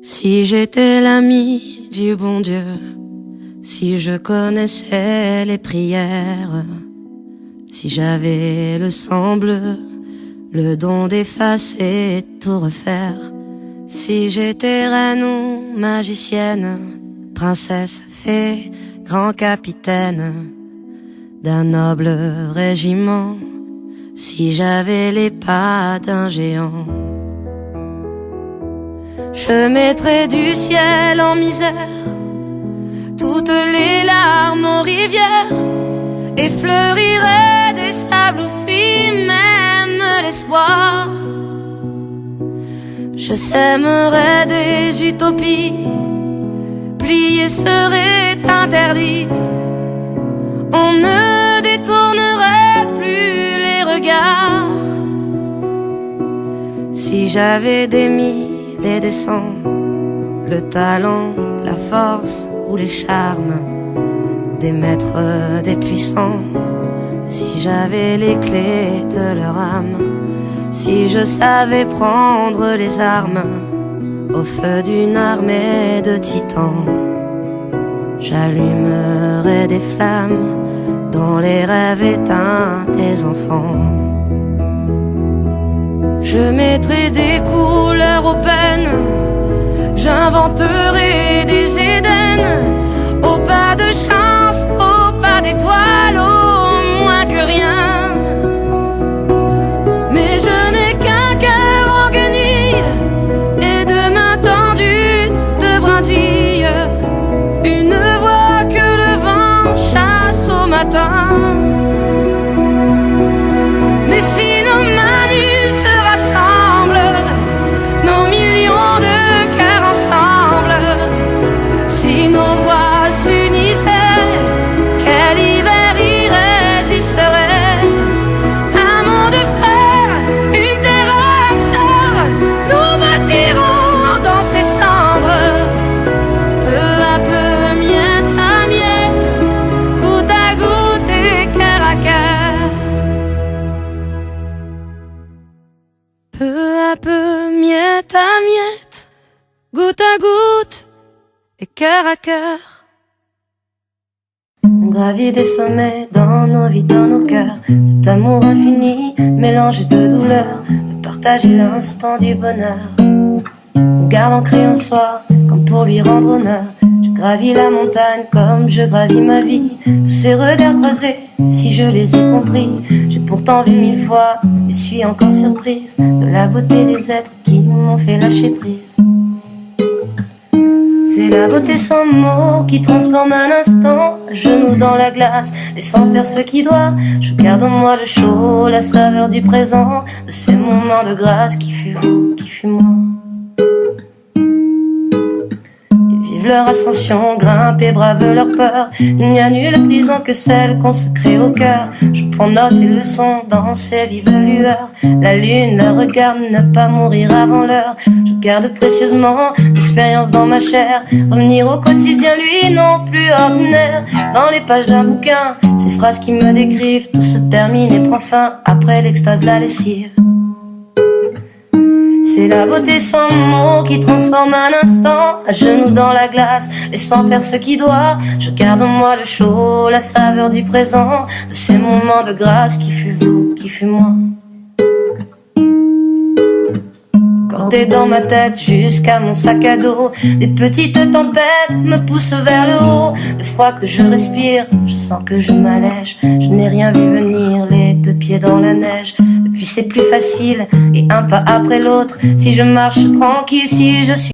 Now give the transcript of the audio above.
Si j'étais l'ami du bon Dieu, si je connaissais les prières, si j'avais le sang bleu, le don d'effacer et tout refaire, si j'étais reine ou magicienne, princesse, fée, grand capitaine d'un noble régiment, si j'avais les pas d'un géant, je mettrais du ciel en misère toutes les larmes aux rivières et fleurirais des sables où fuit même l'espoir. Je sèmerais des utopies, plier serait interdit, on ne détournerait plus les regards. Si j'avais des mille et des cents, le talent, la force ou les charmes des maîtres, des puissants, si j'avais les clés de leur âme, si je savais prendre les armes au feu d'une armée de titans, j'allumerais des flammes dans les rêves éteints des enfants. Je mettrai des couleurs aux peines, j'inventerai des Éden, au pas de chance, au pas d'étoile, au moins que rien. Mais je n'ai qu'un cœur en guenille et de mains tendues de brindilles, une voix que le vent chasse au matin. Mais si nos manus se rassemblent, nos millions de cœurs ensemble, si nos voix s'unissaient, quel hiver irrésisterait? Un monde frère, une terre âme sœur, nous bâtirons dans ces cendres, peu à peu, miette à miette, goutte à goutte et cœur à cœur. Peu à peu, miette à miette, goutte à goutte et cœur à cœur. On gravit des sommets dans nos vies, dans nos cœurs, cet amour infini, mélangé de douleur, le partage et l'instant du bonheur. On garde ancré en soi, comme pour lui rendre honneur. Je gravis la montagne comme je gravis ma vie. Tous ces regards croisés, si je les ai compris, j'ai pourtant vu mille fois et suis encore surprise de la beauté des êtres qui m'ont fait lâcher prise. C'est la beauté sans mots qui transforme un instant, genoux dans la glace, laissant faire ce qui doit. Je garde en moi le chaud, la saveur du présent, de ces moments de grâce qui fut vous, qui fut moi. Ils vivent leur ascension, grimpent et bravent leur peur. Il n'y a nulle prison que celle qu'on se crée au cœur. Je prends note et leçon dans ces vives lueurs. La lune leur regarde, ne pas mourir avant l'heure. Je garde précieusement l'expérience dans ma chair. Revenir au quotidien, lui non plus ordinaire. Dans les pages d'un bouquin, ces phrases qui me décrivent, tout se termine et prend fin après l'extase, la lessive. C'est la beauté sans mots qui transforme un instant, à genoux dans la glace, laissant faire ce qui doit. Je garde en moi le chaud, la saveur du présent, de ces moments de grâce qui fut vous, qui fut moi. Cordé dans ma tête jusqu'à mon sac à dos, les petites tempêtes me poussent vers le haut. Le froid que je respire, je sens que je m'allège. Je n'ai rien vu venir, les deux pieds dans la neige. Depuis c'est plus facile, et un pas après l'autre. Si je marche tranquille, si je suis